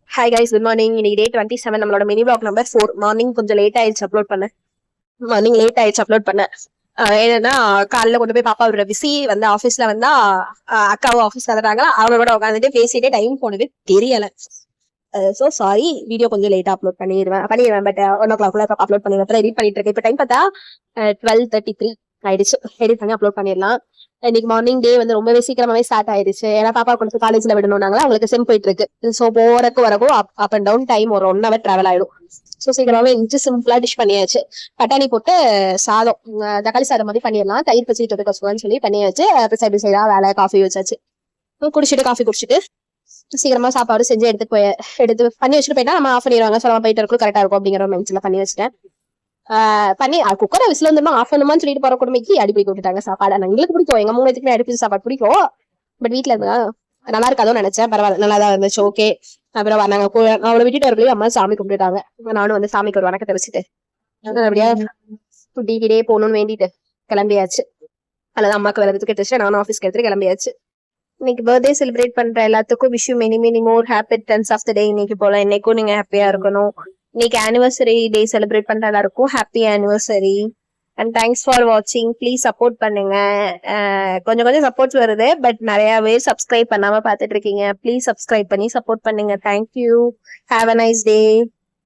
Hi guys, good morning. இன்னைக்கு டே 27, நம்மளோட mini black number 4. Morning கொஞ்சம் லேட் ஆயிடுச்சு அப்லோட் பண்ண. என்னன்னா காலைல கொண்டு போய் பாப்பா விடுற விசி வந்து ஆஃபீஸ்ல வந்தா அக்காவும் ஆஃபீஸ்ல வந்தாங்களா, அவங்க கூட உட்காந்துட்டு பேசிட்டே டைம் போனது தெரியல. சோ சாரி, வீடியோ கொஞ்சம் லேட்டா அப்லோட் பண்ணிடுவேன். பட் 1 o'clock அப்லோட் பண்ணிடுவேன். எடிட் பண்ணிட்டு இருக்கேன். இப்போ டைம் பார்த்தா 12:33 ஆயிடுச்சு. எடிட் பண்ணி அப்லோட் பண்ணிடலாம். இன்னைக்கு மார்னிங் டே வந்து ரொம்பவே சீக்கிரமாவே ஸ்டார்ட் ஆயிடுச்சு. ஏன்னா பாப்பா கொஞ்சம் காலேஜ்ல விடணும்னாங்களா, அவங்களுக்கு செம் போயிட்டு இருக்கு. சோ போறக்கும் வரக்கும் அப் அண்ட் டவுன் டைம் ஒரு 1 hour டிராவல் ஆயிடும். சோ சீக்கிரமாவே இருந்துச்சு. சிம்பிளா டிஷ் பண்ணியாச்சு. பட்டாணி போட்டு சாதம், தக்காளி சாதம் மாதிரி பண்ணிடலாம். தயிர் பச்சி தொட்டு கசுவான்னு சொல்லி பண்ணியாச்சு. சைடு சைடா வேலை காஃபி வச்சாச்சு. காஃபி குடிச்சிட்டு சீக்கிரமா சாப்பாடு செஞ்சு எடுத்து பண்ணி வச்சுட்டு போயிட்டா நம்ம ஆஃப் பண்ணிடுவாங்க. சொல்லாம போயிட்டு இருக்கும், கரெக்டா இருக்கும் அப்படிங்கிற மைண்ட்ஸ்ல பண்ணி வச்சுட்டேன். பண்ணி குக்கரை விசில் வந்துடும் ஆஃப் பண்ணுமான்னு சொல்லிட்டு போற கொடுமைக்கு அடிப்படி விட்டுட்டாங்க சாப்பாடு. எங்களுக்கு பிடிக்கும், எங்க 3 பேத்துக்குமே அடிப்பிச்சு சாப்பாடு பிடிக்கும். பட் வீட்டுல இருந்தா நல்லா இருக்காதுன்னு நினைச்சேன். பரவாயில்ல, நல்லாதான் இருந்துச்சு. ஓகே. அப்புறம் நாங்க அவளை விட்டுட்டு வரக்குள்ளேயே அம்மா சாமி கும்பிட்டுட்டாங்க. நானும் வந்து சாமிக்கு ஒரு வணக்கத்தை வச்சுட்டு அப்படியே டிவிடே போகணும்னு வேண்டிட்டு கிளம்பியாச்சு. அல்லது அம்மாக்கு வேலை எடுத்துட்டு வச்சுட்டு நானும் ஆஃபீஸ்க்கு எடுத்துட்டு கிளம்பியாச்சு. இன்னைக்கு பர்த்டே செலிப்ரேட் பண்ற எல்லாத்துக்கும் wish you many more happy returns of the day. இன்னைக்கு போல இன்னைக்கும் நீங்க ஹாப்பியா இருக்கணும். இன்னைக்கு ஆனிவர்சரி டே செலிப்ரேட் பண்ற எல்லாருக்கும் happy anniversary and thanks for வாட்சிங். ப்ளீஸ் சப்போர்ட் பண்ணுங்க. கொஞ்சம் சப்போர்ட்ஸ் வருது, பட் நிறைய பேர் சப்ஸ்கிரைப் பண்ணாம பாத்துட்டு இருக்கீங்க. ப்ளீஸ் சப்ஸ்கிரைப் பண்ணி சப்போர்ட் பண்ணுங்க. Thank you. Have a nice day.